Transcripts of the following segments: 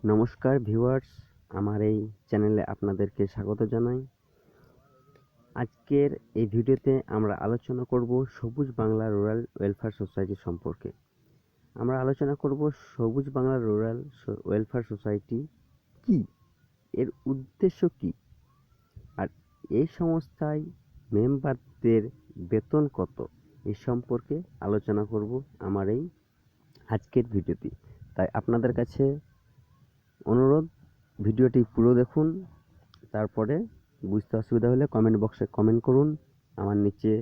নমস্কার ভিউয়ার্স, আমার এই চ্যানেলে আপনাদেরকে স্বাগত জানাই। আজকের এই ভিডিওতে আমরা আলোচনা করব সবুজ বাংলা রুরাল ওয়েলফেয়ার সোসাইটি সম্পর্কে। আমরা আলোচনা করব সবুজ বাংলা রুরাল ওয়েলফেয়ার সোসাইটি কি, এর উদ্দেশ্য কি, আর এই সংস্থায় মেম্বারদের বেতন কত, এই সম্পর্কে আলোচনা করব আমার এই আজকের ভিডিওতে। তাই আপনাদের কাছে অনুরোধ, ভিডিওটি পুরো দেখুন, তারপরে বুঝতে অসুবিধা হলে কমেন্ট বক্সে কমেন্ট করুন। আমার নিচে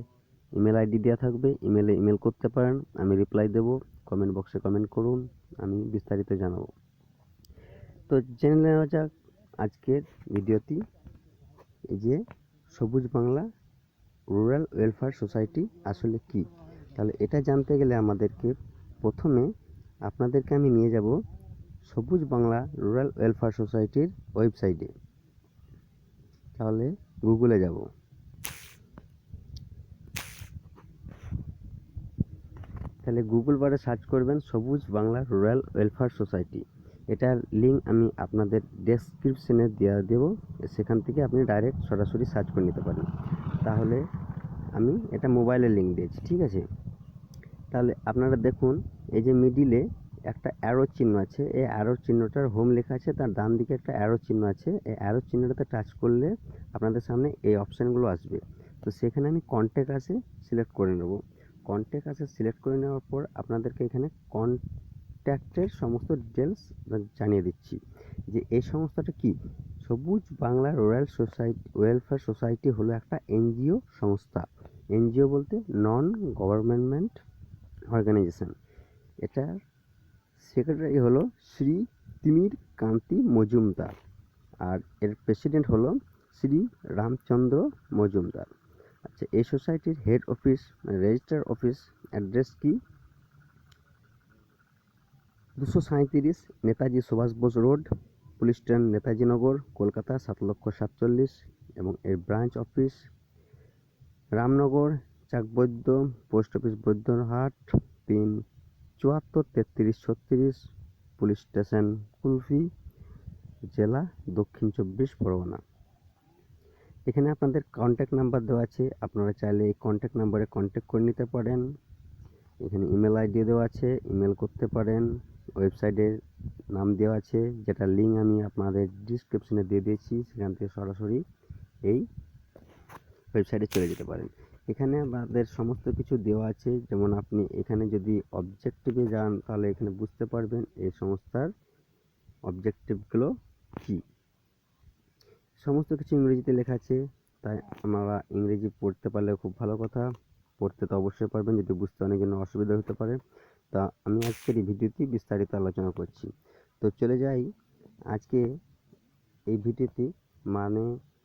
ইমেল আইডি দেওয়া থাকবে, ইমেলে ইমেল করতে পারেন, আমি রিপ্লাই দেব। কমেন্ট বক্সে কমেন্ট করুন, আমি বিস্তারিত জানাবো। তো জেনে নেওয়া যাক আজকের ভিডিওটি, এই যে সবুজ বাংলা রুরাল ওয়েলফেয়ার সোসাইটি আসলে কি। তাহলে এটা জানতে গেলে আমাদেরকে প্রথমে আপনাদেরকে আমি নিয়ে যাব সবুজ বাংলা রুরাল ওয়েলফেয়ার সোসাইটির ওয়েবসাইটে। তাহলে গুগলে যাব। তাহলে গুগল বারে সার্চ করবেন সবুজ বাংলা রুরাল ওয়েলফেয়ার সোসাইটি। এটার লিঙ্ক আমি আপনাদের ডেসক্রিপশনে দেবো, সেখান থেকে আপনি ডাইরেক্ট সরাসরি সার্চ করে নিতে পারেন। তাহলে আমি এটা মোবাইলের লিঙ্ক দিয়েছি, ঠিক আছে। তাহলে আপনারা দেখুন, এই যে মিডিলে একটা অ্যারো চিহ্ন আছে, এই অ্যারো চিহ্নটার হোম লেখা আছে, তার ডান দিকে একটা অ্যারো চিহ্ন আছে। এই অ্যারো চিহ্নটাতে টাচ করলে আপনাদের সামনে এই অপশানগুলো আসবে। তো সেখানে আমি কন্ট্যাক্ট আসে সিলেক্ট করে নেব। কন্ট্যাক্ট আসে সিলেক্ট করে নেওয়ার পর আপনাদেরকে এখানে কন্ট্যাক্টের সমস্ত ডিটেলস জানিয়ে দিচ্ছি যে এই সংস্থাটা কি। সবুজ Bangla rural society welfare society হলো একটা এনজিও সংস্থা। এনজিও বলতে নন গভর্নমেন্ট অর্গানাইজেশন। এটার সেক্রেটারি হলো শ্রী তিমির কান্তি মজুমদার, আর এর প্রেসিডেন্ট হলো শ্রী রামচন্দ্র মজুমদার। আচ্ছা, এই সোসাইটির head office register office address কি, 237 Netaji Subhas Bose road, police station Netaji Nagar, Kolkata 7,47,000। এবং এর branch office Ramnagar, Chakbaidya, post office Baidyahat, pin 74 33 36, police station Kulpi, জেলা দক্ষিণ 24 পরগনা। এখানে আপনাদের কন্ট্যাক্ট নাম্বার দেওয়া আছে, আপনারা চাইলে এই কন্ট্যাক্ট নাম্বারে কন্ট্যাক্ট করে নিতে পারেন। এখানে ইমেল আইডি দেওয়া আছে, ইমেল করতে পারেন। ওয়েবসাইটের নাম দেওয়া আছে, যেটা লিঙ্ক আমি আপনাদের ডিসক্রিপশনে দিয়ে দিয়েছি, সেখান থেকে সরাসরি এই ওয়েবসাইটে চলে যেতে পারেন। এখানে আমাদের সমস্ত কিছু দেওয়া আছে, যেমন আপনি এখানে যদি অবজেক্টিভে যান তাহলে এখানে বুঝতে পারবেন এই সংস্থার অবজেক্টিভগুলো কি। সমস্ত কিছু ইংরেজিতে লেখা আছে, তাই আমরা ইংরেজি পড়তে পারলে খুব ভালো কথা। পড়তে তো অবশ্যই পারবেন, যদি বুঝতে অনেক জন্য অসুবিধা হতে পারে। তা আমি আজকের এই ভিডিওতে বিস্তারিত আলোচনা করছি। তো চলে যাই আজকে এই ভিডিওতে, মানে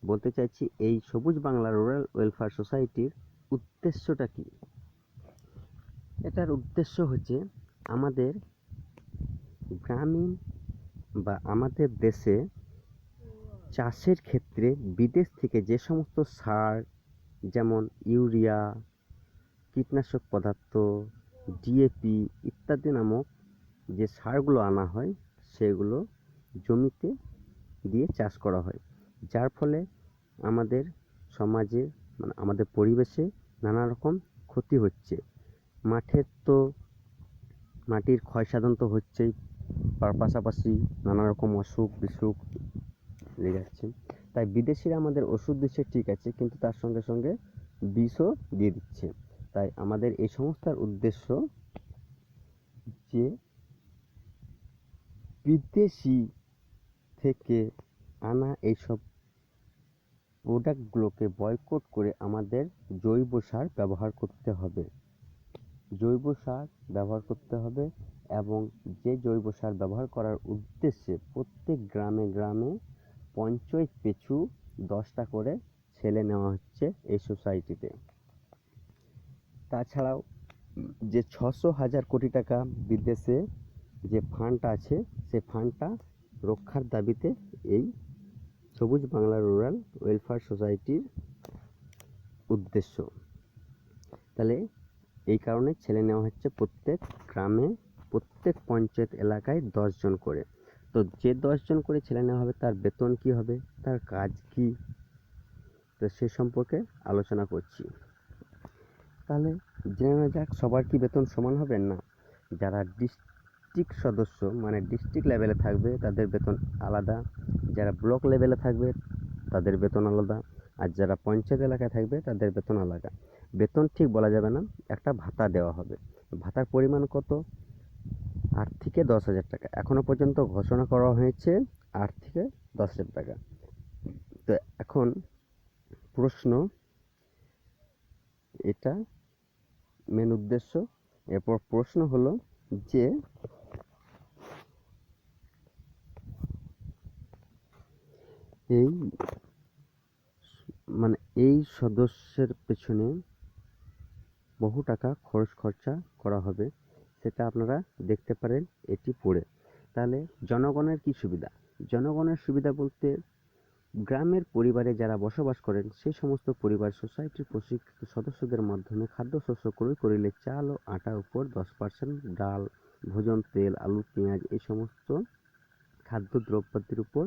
বলতে চাইছি এই সবুজ বাংলা রুরাল ওয়েলফেয়ার সোসাইটির উদ্দেশ্যটা কি। এটার উদ্দেশ্য হচ্ছে আমাদের গ্রামীণ বা আমাদের দেশে চাষের ক্ষেত্রে বিদেশ থেকে যে সমস্ত সার, যেমন ইউরিয়া, কীটনাশক পদার্থ, ডিএপি ইত্যাদি নামক যে সারগুলো আনা হয়, সেগুলো জমিতে দিয়ে চাষ করা হয়, যার ফলে আমাদের সমাজে মানে আমাদের পরিবেশে নানা রকম ক্ষতি হচ্ছে। মাটির ক্ষয় সাধন তো হচ্ছেই, তার পাশাপাশি নানা রকম অসুখ বিসুখ লেগে যাচ্ছে। তাই বিদেশিরা আমাদের ওষুধ দিচ্ছে ঠিক আছে, কিন্তু তার সঙ্গে সঙ্গে বিষও দিয়ে দিচ্ছে। তাই আমাদের এই সংস্থার উদ্দেশ্য যে বিদেশি থেকে আনা এইসব প্রোডাক্টগুলোকে বয়কট করে আমাদের জৈব সার ব্যবহার করতে হবে। জৈব সার ব্যবহার করতে হবে, এবং যে জৈব সার ব্যবহার করার উদ্দেশ্যে প্রত্যেক গ্রামে গ্রামে পঞ্চায়েত পিছু 10টা করে ছেলে নেওয়া হচ্ছে এই সোসাইটিতে। তাছাড়াও যে 600,000 কোটি টাকা বিদেশে যে ফান্ড আছে, সে ফান্ডটা রক্ষার দাবিতে এই সবুজ বাংলা রুরাল ওয়েলফেয়ার সোসাইটির উদ্দেশ্য। তাহলে এই কারণে ছেলে নেওয়া হচ্ছে প্রত্যেক গ্রামে, প্রত্যেক পঞ্চায়েত এলাকায় 10 জন করে। তো যে 10 জন করে ছেলে নেওয়া হবে তার বেতন কি হবে, তার কাজ কি, তো সে সম্পর্কে আলোচনা করছি। তাহলে জেনে নেওয়া যাক, সবার কি বেতন সমান হবে? না, যারা ডিস্ট্রিক্ট সদস্য মানে ডিস্ট্রিক্ট লেভেলে থাকবে তাদের বেতন আলাদা, যারা ব্লক লেভেলে থাকবে তাদের বেতন আলাদা, আর যারা পঞ্চায়েত এলাকায় থাকবে তাদের বেতন আলাদা। বেতন ঠিক বলা যাবে না, একটা ভাতা দেওয়া হবে। ভাতার পরিমাণ কত? 8 থেকে 10,000 টাকা। এখনো পর্যন্ত ঘোষণা করা হয়েছে 8 থেকে 10,000 টাকা। তো এখন প্রশ্ন, এটা মেন উদ্দেশ্য। এরপর প্রশ্ন হলো যে এই মানে এই সদস্যের পেছনে বহু টাকা খরচা করা হবে, সেটা আপনারা দেখতে পারেন এটি পড়ে। তাহলে জনগণের কি সুবিধা? জনগণের সুবিধা বলতে গ্রামের পরিবারে যারা বসবাস করেন সেই সমস্ত পরিবার সোসাইটির প্রশিক্ষিত সদস্যদের মাধ্যমে খাদ্যশস্য ক্রয় করিলে চাল ও আটার উপর 10%, ডাল, ভোজন তেল, আলু, পেঁয়াজ এই সমস্ত খাদ্য দ্রব্যাদির উপর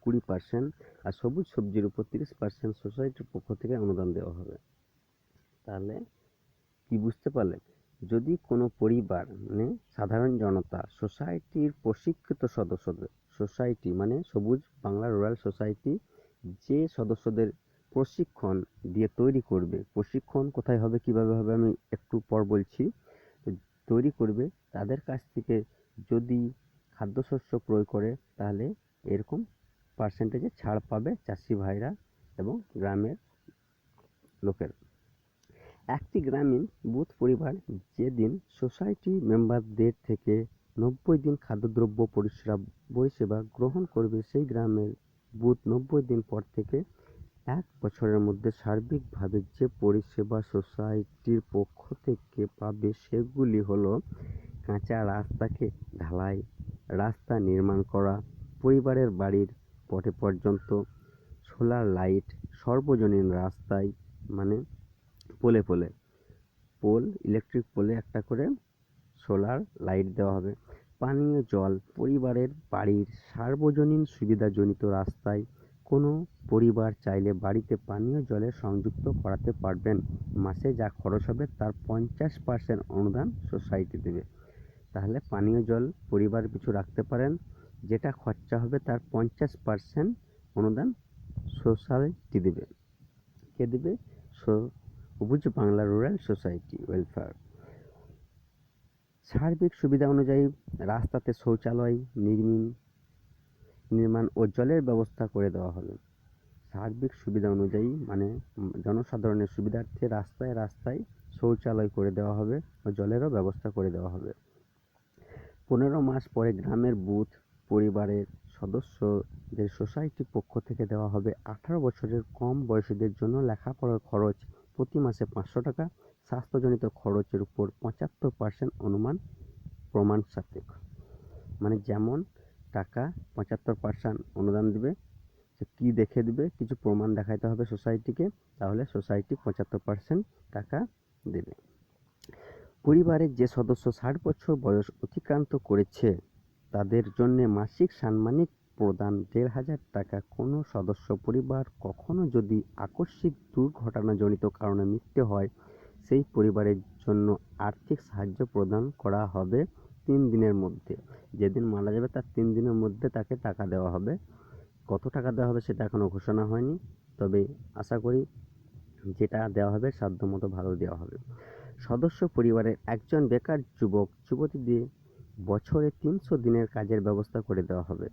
20%, আর সবুজ সবজির উপর 30% সোসাইটির পক্ষ থেকে অনুদান দেওয়া হবে। তাহলে কি বুঝতে পারলেন? যদি কোনো পরিবার মানে সাধারণ জনতা সোসাইটির প্রশিক্ষিত সদস্যদের, সোসাইটি মানে সবুজ বাংলা রুরাল সোসাইটি যে সদস্যদের প্রশিক্ষণ দিয়ে তৈরি করবে, প্রশিক্ষণ কোথায় হবে কিভাবে হবে আমি একটু পর বলছি, তৈরি করবে, তাদের কাছ থেকে যদি খাদ্যশস্য ক্রয় করে তাহলে এরকম পার্সেন্টেজে ছাড় পাবে চাষি ভাইরা এবং গ্রামের লোকের। একটি গ্রামীণ বুথ পরিবার যেদিন সোসাইটি মেম্বারদের থেকে 90 দিন খাদ্যদ্রব্য পরিষেবা গ্রহণ করবে, সেই গ্রামের বুথ 90 দিন পর থেকে 1 বছরের মধ্যে সার্বিকভাবে যে পরিষেবা সোসাইটির পক্ষ থেকে পাবে সেগুলি হলো: কাঁচা রাস্তাকে ঢালাই, রাস্তা নির্মাণ করা, পরিবারের বাড়ির পথে পর্যন্ত সোলার লাইট, সর্বজনীন রাস্তায় মানে পোলে পোল, ইলেকট্রিক পোলে একটা করে সোলার লাইট দেওয়া হবে। পানীয় জল, পরিবারের বাড়ির সার্বজনীন সুবিধাজনিত রাস্তায় কোনো পরিবার চাইলে বাড়িতে পানীয় জলের সংযুক্ত করাতে পারবেন। মাসে যা খরচ হবে তার 50% অনুদান সোসাইটি দেবে। তাহলে পানীয় জল পরিবার পিছু রাখতে পারেন, যেটা খরচা হবে তার 50% অনুদান সোসাইটি দেবে। কে দেবে? সবুজ বাংলা রুরাল সোসাইটি ওয়েলফেয়ার। সার্বিক সুবিধা অনুযায়ী রাস্তাতে শৌচালয় নির্মাণ ও জলের ব্যবস্থা করে দেওয়া হবে। সার্বিক সুবিধা অনুযায়ী মানে জনসাধারণের সুবিধার্থে রাস্তায় রাস্তায় শৌচালয় করে দেওয়া হবে ও জলেরও ব্যবস্থা করে দেওয়া হবে। 15 মাস পরে গ্রামের বুথ পরিবারের সদস্যদের সোসাইটির পক্ষ থেকে দেওয়া হবে 18 বছরের কম বয়সীদের জন্য লেখাপড়ার খরচ প্রতি মাসে 500 টাকা, স্বাস্থ্যজনিত খরচের উপর 75% অনুমান প্রমাণ সাপেক্ষ। মানে যেমন টাকা 75% অনুদান দিবে, সে কী দেখে দিবে? কিছু প্রমাণ দেখাতে হবে সোসাইটিকে, তাহলে সোসাইটি 75% টাকা দেবে। পরিবারের যে সদস্য 60 বছর বয়স অতিক্রান্ত করেছে তাদের জন্য মাসিক সাম্মানিক প্রদান 1,500 টাকা। কোনো সদস্য পরিবার কখনো যদি আকস্মিক দুর্ঘটনাজনিত কারণে মৃত্যু হয়, সেই পরিবারের জন্য আর্থিক সাহায্য প্রদান করা হবে 3 দিনের মধ্যে। যেদিন মারা যাবে তার 3 দিনের মধ্যে তাকে টাকা দেওয়া হবে। কত টাকা দেওয়া হবে সেটা এখনো ঘোষণা হয়নি, তবে আশা করি যেটা দেওয়া হবে সাধ্যমতো ভালো দেওয়া হবে। সদস্য পরিবারের একজন বেকার যুবক যুবতীদের বছরে 300 দিনের কাজের ব্যবস্থা করে দেওয়া হবে।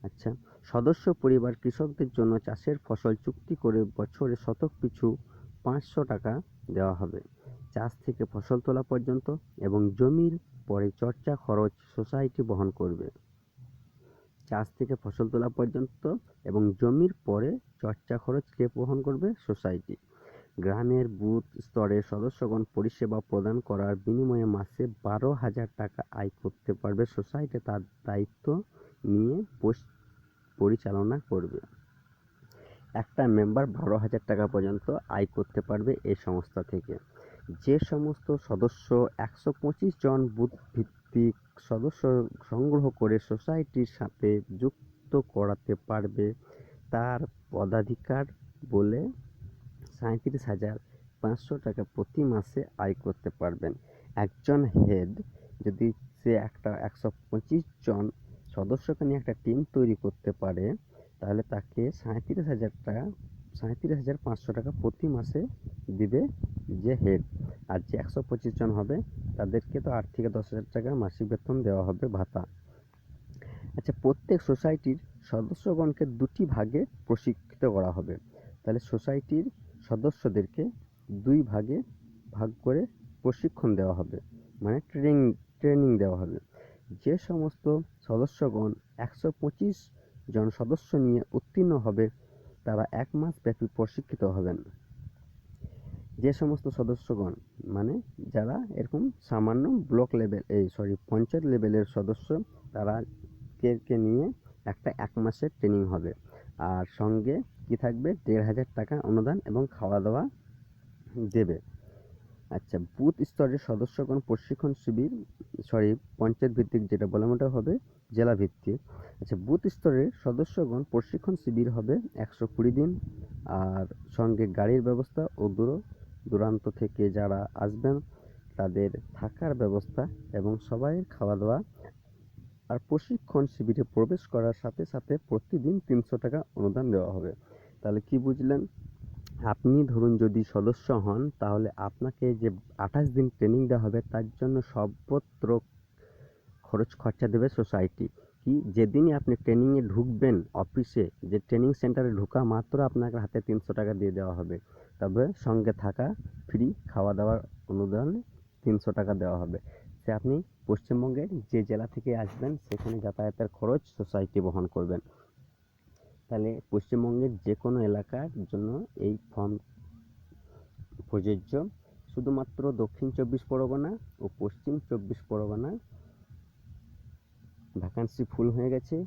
আচ্ছা, সদস্য পরিবার কৃষকদের জন্য চাষের ফসল চুক্তি করে বছরে শতক পিছু 500 টাকা দেওয়া হবে চাষ থেকে ফসল তোলা পর্যন্ত, এবং জমির পরে চর্চা খরচ সোসাইটি বহন করবে। চাষ থেকে ফসল তোলা পর্যন্ত এবং জমির পরে চর্চা খরচ কে বহন করবে? সোসাইটি। গ্রামের বুথ স্তরের সদস্যগণ পরিষেবা প্রদান করার বিনিময়ে মাসে 12,000 টাকা আয় করতে পারবে। সোসাইটি তার দায়িত্ব নিয়ে পরিচালনা করবে। একটা মেম্বার 12,000 টাকা পর্যন্ত আয় করতে পারবে এই সংস্থা থেকে। যে সমস্ত সদস্য 125 জন বুথ ভিত্তিক সদস্য সংগ্রহ করে সোসাইটির সাথে যুক্ত করাতে পারবে তার পদাধিকার বলে 37,500 টাকা প্রতি মাসে আয় করতে পারবেন। একজন হেড যদি সে একটা 125 জন সদস্যকে নিয়ে একটা টিম তৈরি করতে পারে, তাহলে তাকে 37,500 টাকা প্রতি মাসে দিবে যে হেড। আর যে 125 জন হবে তাদেরকে তো 8 থেকে 10,000 টাকা মাসিক বেতন দেওয়া হবে, ভাতা। আচ্ছা, প্রত্যেক সোসাইটির সদস্যগণকে 2টি ভাগে প্রশিক্ষিত করা হবে। তাহলে সোসাইটির সদস্যদেরকে 2 ভাগে ভাগ করে প্রশিক্ষণ দেওয়া হবে, মানে ট্রেনিং দেওয়া হবে। যে সমস্ত সদস্যগণ 125 জন সদস্য নিয়ে উত্তীর্ণ হবে তারা 1 মাস ব্যাপী প্রশিক্ষিত হবেন। যে সমস্ত সদস্যগণ মানে যারা এরকম সামান্য ব্লক লেভেল পঞ্চায়েত লেভেলের সদস্য, তারা কে নিয়ে একটা 1 মাসের ট্রেনিং হবে। আর সঙ্গে কি থাকবে, 1,500 টাকা অনুদান এবং খাওয়া দাওয়া দেবে। আচ্ছা, বুথ স্তরের সদস্যগণ প্রশিক্ষণ শিবির পঞ্চায়েত ভিত্তিক যেটা বললাম ওটা হবে জেলা ভিত্তিক। আচ্ছা, বুথ স্তরের সদস্যগণ প্রশিক্ষণ শিবির হবে 120 দিন। আর সঙ্গে গাড়ির ব্যবস্থা ও দূরান্ত থেকে যারা আসবেন তাদের থাকার ব্যবস্থা এবং সবাইয়ের খাওয়া দাওয়া। আর প্রশিক্ষণ শিবিরে প্রবেশ করার সাথে সাথে প্রতিদিন 300 টাকা অনুদান দেওয়া হবে। তাহলে কি বুঝলেন? আপনি ধরুন যদি সদস্য হন তাহলে আপনাকে যে 28 দিন ট্রেনিং দেওয়া হবে তার জন্য সর্বত্র খরচা দেবে সোসাইটি। কি, যেদিনই আপনি ট্রেনিংয়ে ঢুকবেন অফিসে, যে ট্রেনিং সেন্টারে ঢোকা মাত্র আপনাকে হাতে 300 টাকা দিয়ে দেওয়া হবে। তবে সঙ্গে থাকা ফ্রি, খাওয়া দাওয়ার অনুদান 300 টাকা দেওয়া হবে। সে আপনি পশ্চিমবঙ্গের যে জেলা থেকে আসবেন সেখানে যাতায়াতের খরচ সোসাইটি বহন করবেন। তাহলে পশ্চিমবঙ্গের যে কোনো এলাকার জন্য এই ফর্ম প্রযোজ্য। শুধুমাত্র দক্ষিণ 24 পরগনা ও পশ্চিম 24 পরগনায় ভ্যাকান্সি ফুল হয়ে গেছে,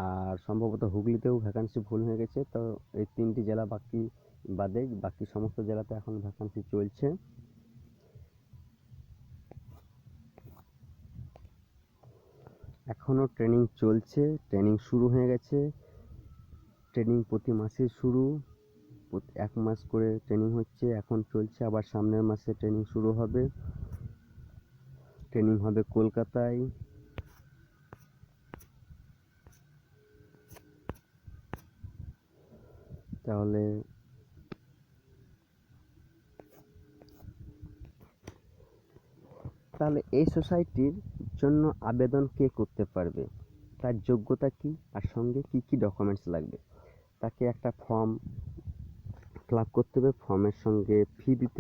আর সম্ভবত হুগলিতেও ভ্যাকান্সি ফুল হয়ে গেছে। তো এই 3টি জেলা বাকি সমস্ত জেলাতে এখন ভ্যাকান্সি চলছে। এখনও ট্রেনিং চলছে, ট্রেনিং শুরু হয়ে গেছে। ট্রেনিং প্রতি মাসে শুরু, 1 মাস করে ট্রেনিং হচ্ছে, এখন চলছে, আবার সামনের মাসে ট্রেনিং শুরু হবে। ট্রেনিং হবে কলকাতায়। তাহলে এই সোসাইটির জন্য আবেদন কে করতে পারবে, তার যোগ্যতা কি, আর সঙ্গে কি কি ডকুমেন্টস লাগবে? তাকে একটা ফর্ম ফিল আপ করতে হবে, ফর্মের সঙ্গে ফি দিতে